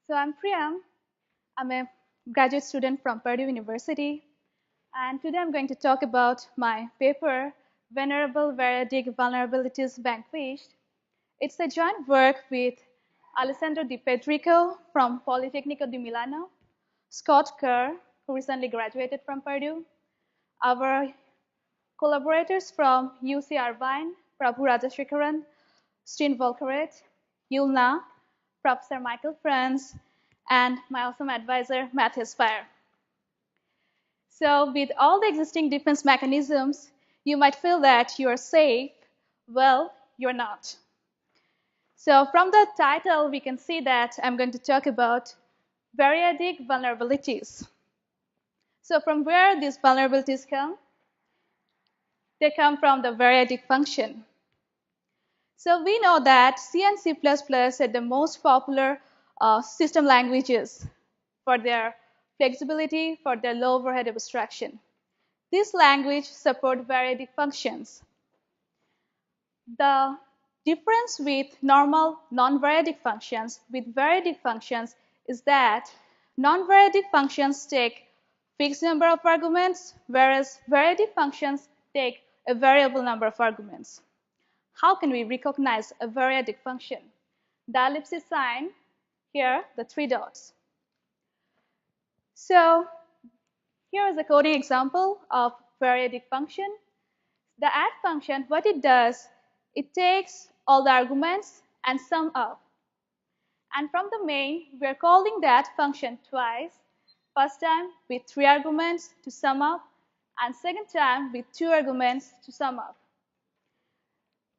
So I'm Priyam. I'm a graduate student from Purdue University. And today I'm going to talk about my paper, Venerable, Variadic, Vulnerabilities, Vanquished. It's a joint work with Alessandro di Federico from Politecnico di Milano, Scott Carr, who recently graduated from Purdue, our collaborators from UC Irvine, Prabhu Rajasekaran, Stijn Volckaert, Yeoul, Professor Michael Franz, and my awesome advisor, Mathias. So with all the existing defense mechanisms, you might feel that you are safe. Well, you're not. So from the title, we can see that I'm going to talk about variadic vulnerabilities. So from where these vulnerabilities come? They come from the variadic function. So we know that C and C++ are the most popular system languages for their flexibility, for their low overhead abstraction. This language supports variadic functions. The difference with normal non-variadic functions with variadic functions is that non-variadic functions take fixed number of arguments, whereas variadic functions take a variable number of arguments. How can we recognize a variadic function? The ellipsis sign, here the 3 dots. So here is a coding example of variadic function. The add function, what it does, it takes all the arguments and sum up. And from the main, we are calling that function twice. First time with 3 arguments to sum up, and second time with 2 arguments to sum up.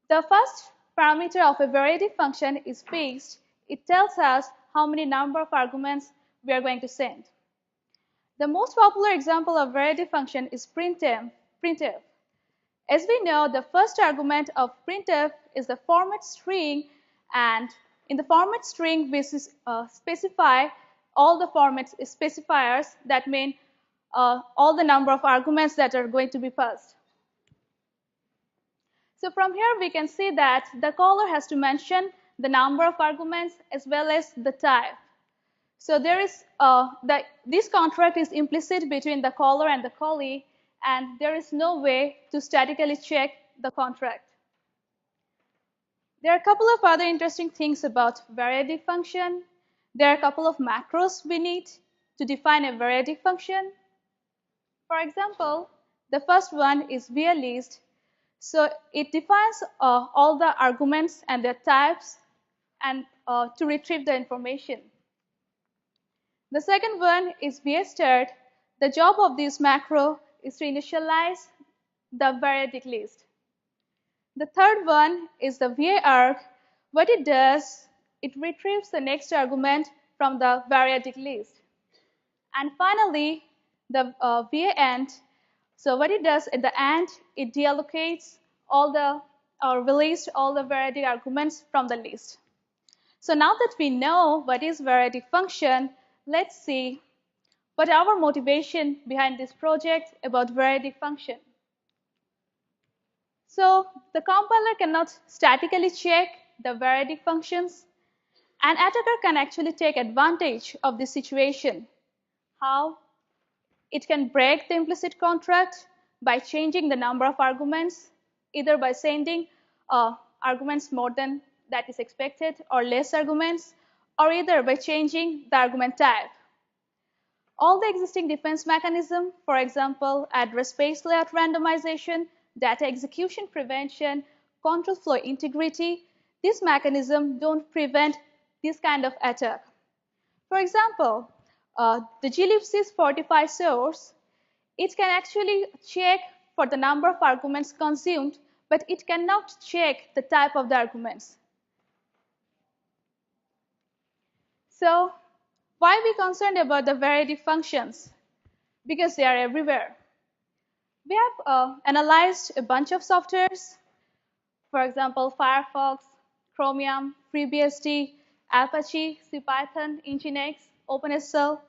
The first parameter of a variadic function is fixed. It tells us how many number of arguments we are going to send. The most popular example of variadic function is printf. As we know, the first argument of printf is the format string, and in the format string we specify all the format specifiers, that mean all the number of arguments that are going to be passed. So from here we can see that the caller has to mention the number of arguments as well as the type. So there is this contract is implicit between the caller and the callee, and there is no way to statically check the contract. There are a couple of other interesting things about variadic function. There are a couple of macros we need to define a variadic function. For example, the first one is VList. So it defines all the arguments and their types and to retrieve the information. The second one is VStart. The job of this macro is to initialize the variadic list. The third one is the VArg. What it does, it retrieves the next argument from the variadic list. And finally, the VAEnd. So what it does at the end, it deallocates all the, or released all the variadic arguments from the list. So now that we know what is variadic function, let's see what our motivation behind this project about variadic function. So the compiler cannot statically check the variadic functions. An attacker can actually take advantage of this situation. How? It can break the implicit contract by changing the number of arguments, either by sending arguments more than that is expected or less arguments, or either by changing the argument type. All the existing defense mechanisms, for example, address space layout randomization, data execution prevention, control flow integrity, these mechanisms don't prevent this kind of attack. For example, the glibc 45 source, it can actually check for the number of arguments consumed, but it cannot check the type of the arguments. So why are we concerned about the variadic functions? Because they are everywhere. We have analyzed a bunch of softwares, for example, Firefox, Chromium, FreeBSD, Apache, CPython, Nginx, OpenSSL,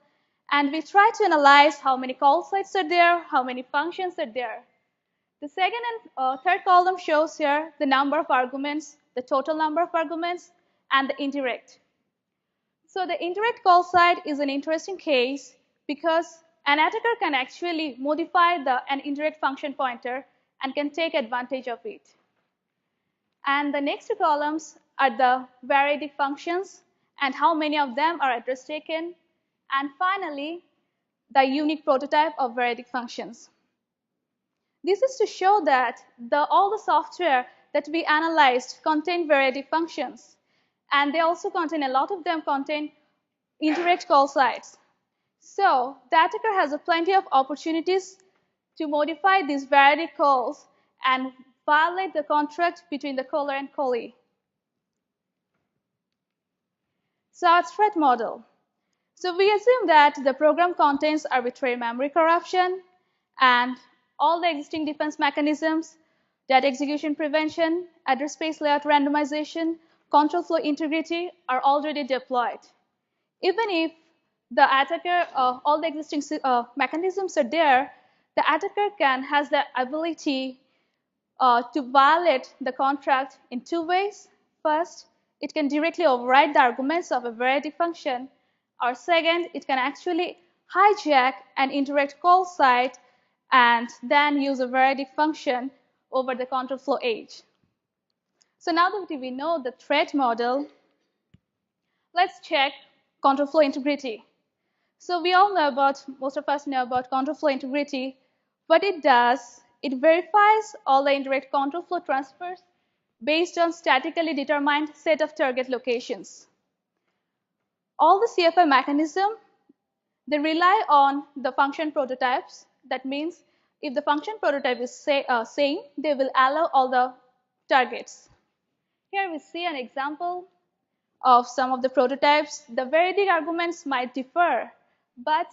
and we try to analyze how many call sites are there, how many functions are there. The second and third column shows here the number of arguments, the total number of arguments, and the indirect. So the indirect call side is an interesting case because an attacker can actually modify an indirect function pointer and can take advantage of it. And the next two columns are the variadic functions and how many of them are address taken. And finally, the unique prototype of variadic functions. This is to show that all the software that we analyzed contain variadic functions. And they also contain, a lot of them contain indirect call sides. So the attacker has plenty of opportunities to modify these variadic calls and violate the contract between the caller and callee. So our threat model. So we assume that the program contains arbitrary memory corruption and all the existing defense mechanisms, data execution prevention, address space layout randomization, control flow integrity are already deployed. Even if the attacker, all the existing mechanisms are there, the attacker has the ability to violate the contract in two ways. First, it can directly override the arguments of a variadic function, or second, it can actually hijack an indirect call site and then use a variadic function over the control flow edge. So now that we know the threat model, let's check control flow integrity. So we all know about, most of us know about control flow integrity. What it does, it verifies all the indirect control flow transfers based on statically determined set of target locations. All the CFI mechanism, they rely on the function prototypes. That means if the function prototype is same, they will allow all the targets. Here we see an example of some of the prototypes. The variadic arguments might differ, but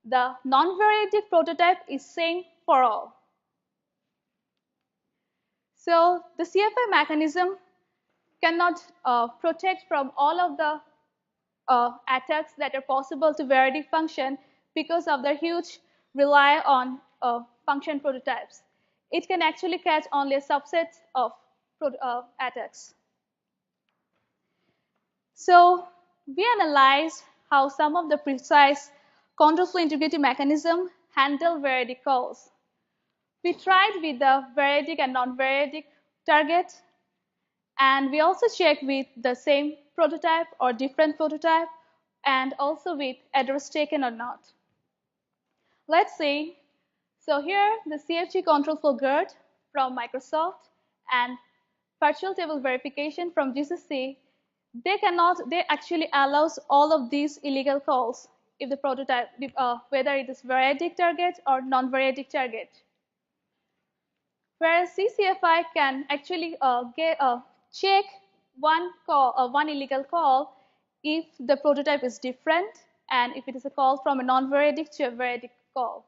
the non-variadic prototype is same for all. So the CFI mechanism cannot protect from all of the attacks that are possible to variadic function because of their huge rely on function prototypes. It can actually catch only a subset of attacks. So we analyzed how some of the precise control flow integrity mechanism handle variadic calls. We tried with the variadic and non-variadic target, and we also checked with the same prototype or different prototype, and also with address taken or not. Let's see. So here, the CFG control flow GERT from Microsoft and virtual table verification from GCC, they actually allows all of these illegal calls if the prototype, whether it is variadic target or non-variadic target. Whereas CCFI can actually check one illegal call if the prototype is different and if it is a call from a non-variadic to a variadic call.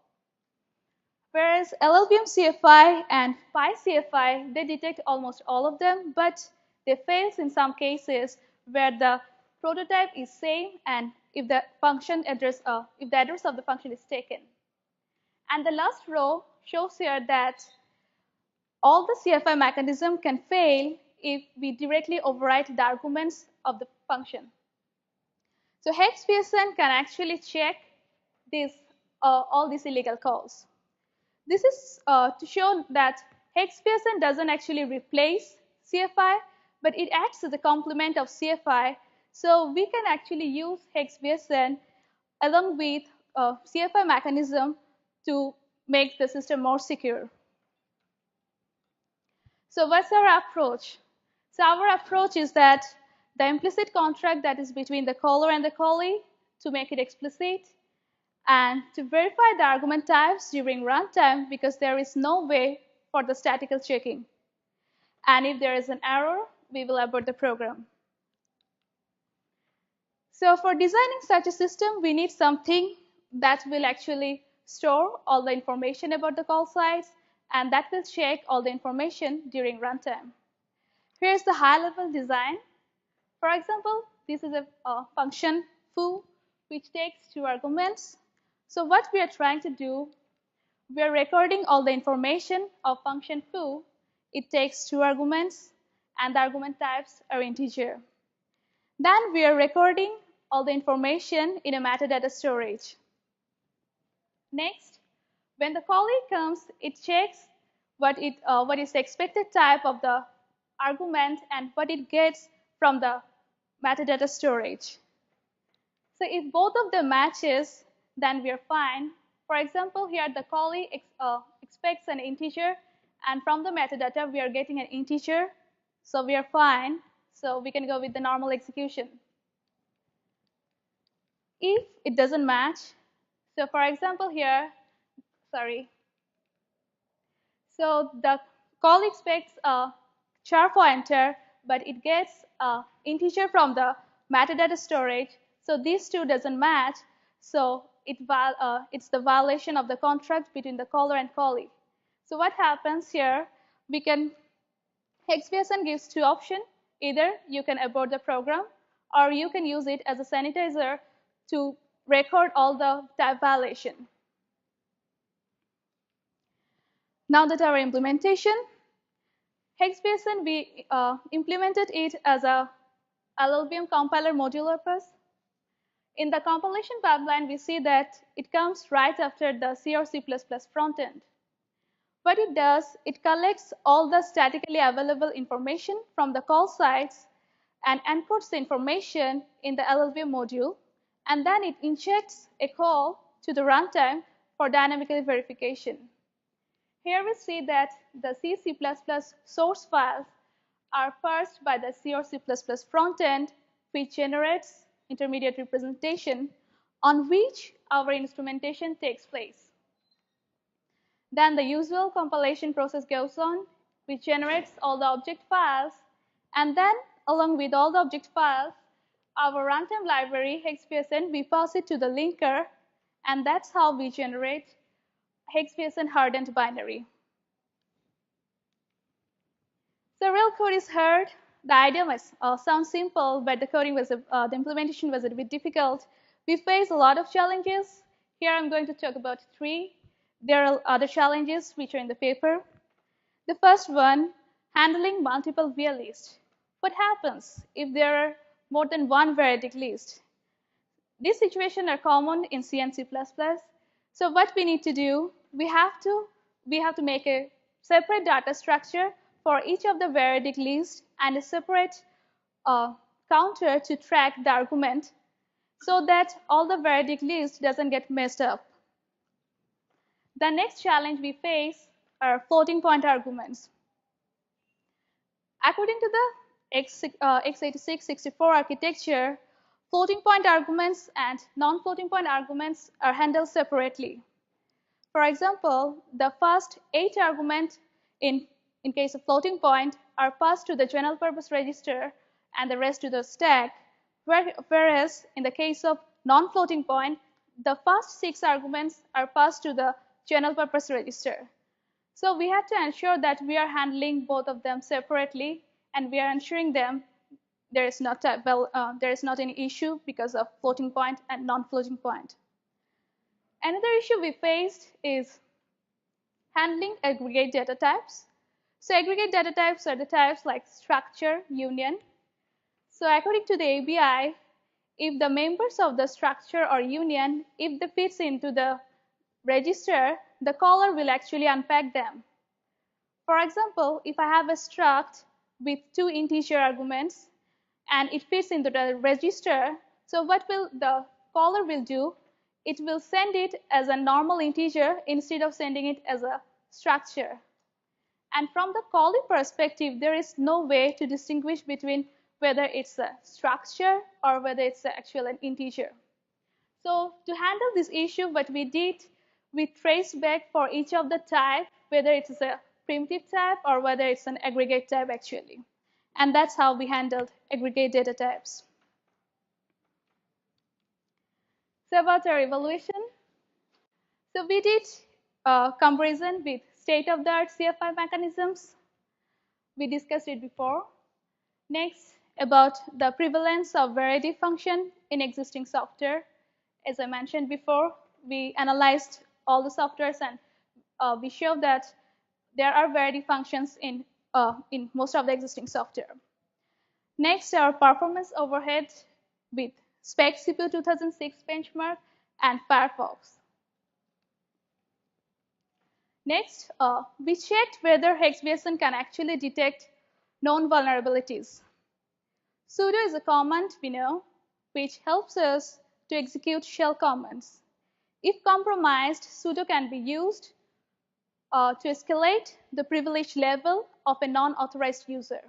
Whereas LLVM CFI and PyCFI, they detect almost all of them, but they fail in some cases where the prototype is same and if the function address, if the address of the function is taken. And the last row shows here that all the CFI mechanism can fail if we directly overwrite the arguments of the function. So Hex Pearson can actually check all these illegal calls. This is to show that Hex Pearson doesn't actually replace CFI, but it acts as a complement of CFI. So we can actually use Hex Pearson along with CFI mechanism to make the system more secure. So what's our approach? So our approach is that the implicit contract that is between the caller and the callee, to make it explicit, and to verify the argument types during runtime because there is no way for the statical checking. And if there is an error, we will abort the program. So for designing such a system, we need something that will actually store all the information about the call sites and that will check all the information during runtime. Here's the high-level design. For example, this is a function foo, which takes 2 arguments. So what we are trying to do, we are recording all the information of function foo. It takes 2 arguments, and the argument types are integer. Then we are recording all the information in a metadata storage. Next, when the callee comes, it checks what is the expected type of the argument and what it gets from the metadata storage. So if both of them matches, then we are fine. For example, here the callee expects an integer, and from the metadata we are getting an integer, so we are fine. So we can go with the normal execution. If it doesn't match, so for example here, so the call expects a char pointer, but it gets an integer from the metadata storage. So these two doesn't match. So it's the violation of the contract between the caller and callee. So what happens here? Hex Pearson gives two options. Either you can abort the program, or you can use it as a sanitizer to record all the type violation. Now that our implementation, Hex Pearson, we implemented it as a LLVM compiler modular bus. In the compilation pipeline, we see that it comes right after the C or C++ frontend. What it does, it collects all the statically available information from the call sites and encodes the information in the LLVM module, and then it injects a call to the runtime for dynamical verification. Here we see that the C++ source files are parsed by the C or C++ frontend, which generates intermediate representation on which our instrumentation takes place. Then the usual compilation process goes on, which generates all the object files, and then along with all the object files, our runtime library, Hex Pearson, we pass it to the linker, and that's how we generate Hex Pearson hardened binary. So real code is heard. The idea sounds simple, but the implementation was a bit difficult. We faced a lot of challenges. Here I'm going to talk about 3. There are other challenges which are in the paper. The first one, handling multiple VIA lists. What happens if there are more than one Variadic list? These situations are common in C and C++. So what we need to do, we have to make a separate data structure for each of the Variadic lists and a separate counter to track the argument so that all the Variadic lists doesn't get messed up. The next challenge we face are floating point arguments. According to the x86-64 architecture, floating point arguments and non-floating point arguments are handled separately. For example, the first 8 arguments in case of floating point are passed to the general purpose register and the rest to the stack, whereas in the case of non-floating point, the first 6 arguments are passed to the general purpose register. So we had to ensure that we are handling both of them separately, and we are ensuring them there is not any issue because of floating point and non-floating point. Another issue we faced is handling aggregate data types. So aggregate data types are the types like structure, union. So according to the ABI, if the members of the structure or union, if they fits into the register, the caller will actually unpack them. For example, if I have a struct with 2 integer arguments and it fits into the register, so what will the caller will do? It will send it as a normal integer instead of sending it as a structure. And from the callee perspective, there is no way to distinguish between whether it's a structure or whether it's actually an integer. So to handle this issue, what we did, we traced back for each of the type, whether it's a primitive type or whether it's an aggregate type actually. And that's how we handled aggregate data types. So about our evaluation. So we did comparison with state-of-the-art CFI mechanisms. We discussed it before. Next, about the prevalence of Variadic function in existing software. As I mentioned before, we analyzed all the softwares and we showed that there are Variadic functions in most of the existing software. Next, our performance overhead with Spec CPU 2006 benchmark, and Firefox. Next, we checked whether Hex Pearson can actually detect known vulnerabilities. Sudo is a command we know, which helps us to execute shell commands. If compromised, sudo can be used to escalate the privilege level of a non-authorized user.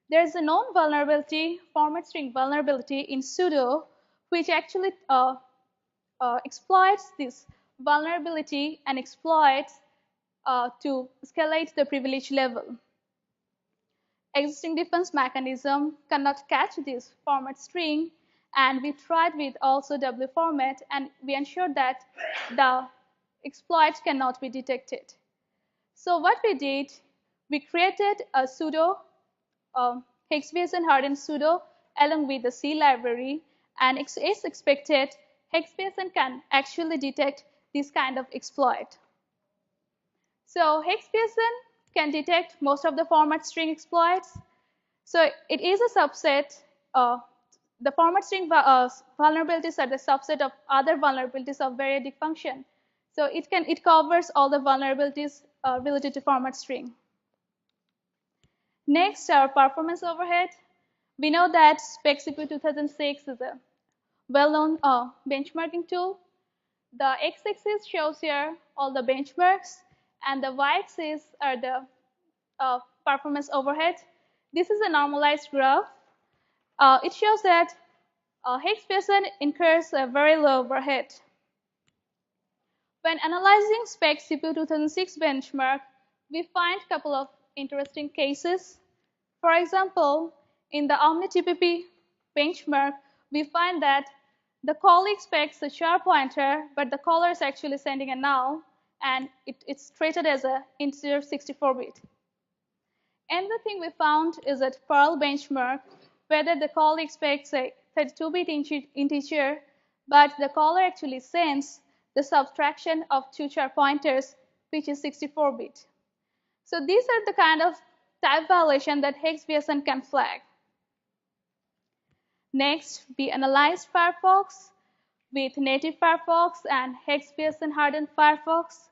There is a known vulnerability, format string vulnerability in sudo, which actually exploits this vulnerability and exploits to escalate the privilege level. Existing defense mechanism cannot catch this format string, and we tried with also W format, and we ensured that the exploit cannot be detected. So what we did, we created a sudo, Hex Pearson hardened sudo along with the C library, and as expected, Hex Pearson can actually detect this kind of exploit. So Hex Pearson can detect most of the format string exploits. So it is a subset. The format string vulnerabilities are the subset of other vulnerabilities of Variadic function. So it covers all the vulnerabilities related to format string. Next, our performance overhead. We know that Spec CPU 2006 is a well-known benchmarking tool. The x-axis shows here all the benchmarks, and the y-axis are the performance overhead. This is a normalized graph. It shows that Hex Pearson incurs a very low overhead. When analyzing Spec CPU 2006 benchmark, we find a couple of interesting cases. For example, in the Omni GBP benchmark, we find that the callee expects a char pointer, but the caller is actually sending a null, and it's treated as an integer 64-bit. Another thing we found is that Perl benchmark, whether the callee expects a 32-bit integer, but the caller actually sends the subtraction of two char pointers, which is 64-bit. So these are the kind of type violation that Hex Pearson can flag. Next, we analyzed Firefox with native Firefox and Hex Pearson hardened Firefox.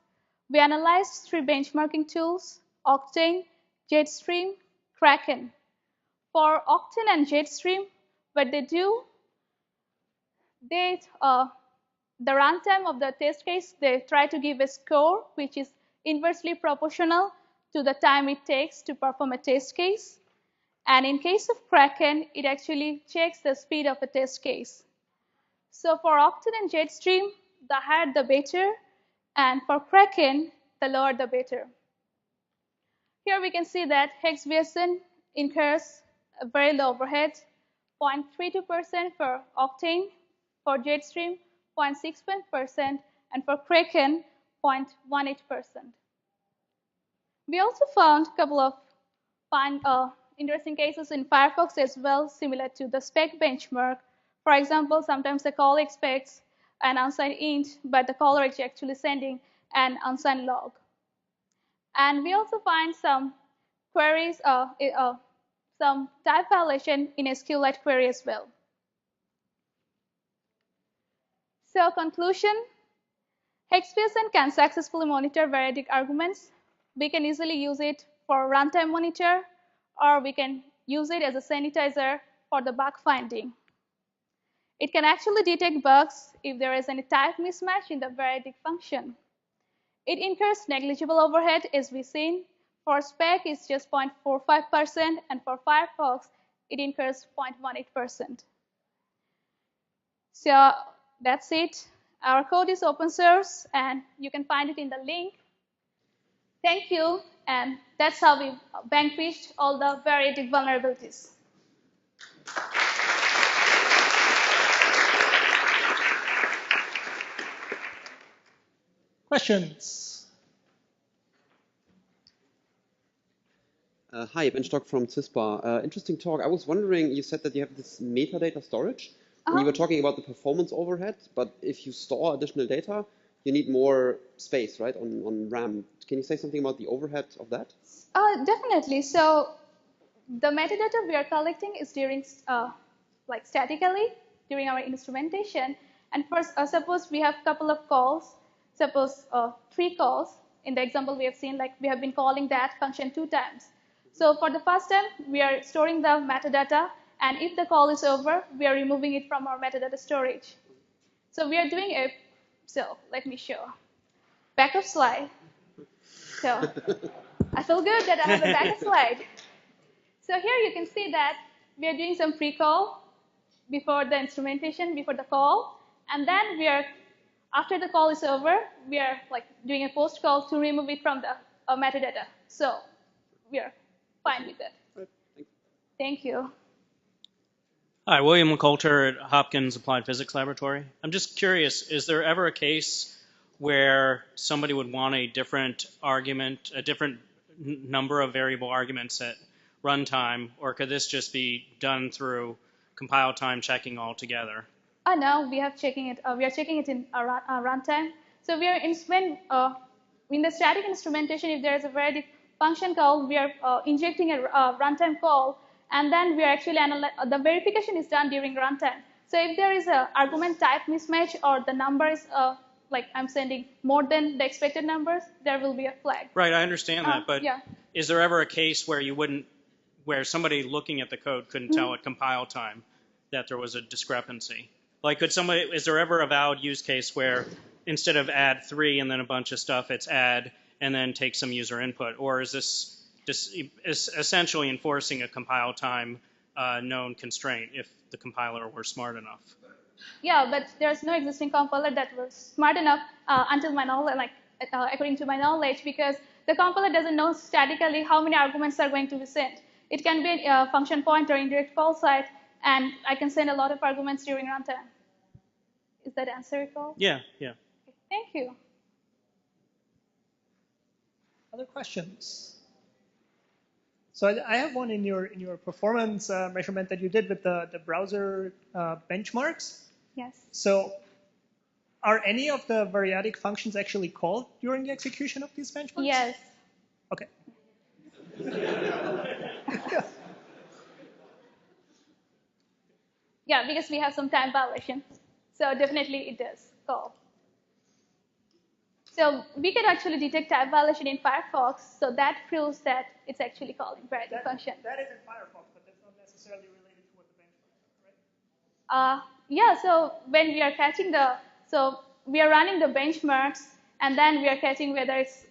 We analyzed three benchmarking tools: Octane, Jetstream, Kraken. For Octane and Jetstream, what they do, the runtime of the test case, they try to give a score which is inversely proportional to the time it takes to perform a test case. And in case of Kraken, it actually checks the speed of a test case. So for Octane and Jetstream, the higher the better, and for Kraken, the lower the better. Here we can see that Hex Pearson incurs a very low overhead, 0.32% for Octane, for Jetstream 0.61%, and for Kraken 0.18%. We also found a couple of interesting cases in Firefox as well, similar to the spec benchmark. For example, sometimes the caller expects an unsigned int, but the caller is actually sending an unsigned log. And we also find some queries, some type violation in SQLite query as well. So conclusion, Hex Pearson can successfully monitor Variadic arguments. We can easily use it for runtime monitor, or we can use it as a sanitizer for the bug finding. It can actually detect bugs if there is any type mismatch in the Variadic function. It incurs negligible overhead, as we've seen. For spec, it's just 0.45%, and for Firefox, it incurs 0.18%. So that's it. Our code is open source, and you can find it in the link. Thank you, and that's how we vanquished all the Variadic vulnerabilities. Questions? Hi, Ben Stock from CISPA. Interesting talk. I was wondering, you said that you have this metadata storage, and you were talking about the performance overhead, but if you store additional data, you need more space, right, on RAM. Can you say something about the overhead of that? Definitely. So the metadata we are collecting is during, like statically, during our instrumentation. And first, suppose we have a couple of calls, suppose 3 calls. In the example we have seen, like we have been calling that function 2 times. So for the first time, we are storing the metadata, and if the call is over, we are removing it from our metadata storage. So we are doing a, so let me show. Backup slide. So I feel good that I have a backup slide. So here you can see that we are doing some pre-call before the instrumentation, before the call, and then we are, after the call is over, we are like doing a post call to remove it from the metadata. So we are fine with it. Right. Thank you. Hi, William Coulter at Hopkins Applied Physics Laboratory. I'm just curious, is there ever a case where somebody would want a different argument, a different number of variable arguments at runtime, or could this just be done through compile time checking altogether? No, we are checking it. We are checking it in runtime. So we are in the static instrumentation. If there is a Variadic function call, we are injecting a runtime call, and then we are actually the verification is done during runtime. So if there is a argument type mismatch, or the number is like I'm sending more than the expected numbers, there will be a flag. Right, I understand that, but yeah. Is there ever a case where you wouldn't, where somebody looking at the code couldn't tell at compile time that there was a discrepancy? Like, could somebody, is there ever a valid use case where instead of add 3 and then a bunch of stuff, it's add and then take some user input? Or is this just essentially enforcing a compile time known constraint if the compiler were smart enough? Yeah, but there's no existing compiler that was smart enough until my knowledge, like according to my knowledge, because the compiler doesn't know statically how many arguments are going to be sent. It can be a function pointer, indirect call site, and I can send a lot of arguments during runtime. Is that answer your call? Yeah, yeah. Okay, thank you. Other questions? So I have one in your performance measurement that you did with the browser benchmarks. Yes. So are any of the Variadic functions actually called during the execution of these benchmarks? Yes. Okay. Yeah, because we have some time violation. So definitely it does call. So we can actually detect type violation in Firefox, so that proves that it's actually calling Variadic function. That is in Firefox, but that's not necessarily related to what the benchmarks are, right? Yeah, so when we are catching so we are running the benchmarks, and then we are catching whether it's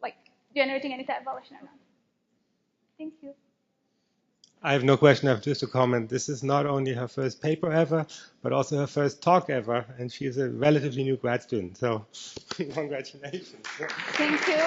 like generating any type violation or not. Thank you. I have no question. I have just a comment. This is not only her first paper ever, but also her first talk ever, and she is a relatively new grad student. So, congratulations. Thank you.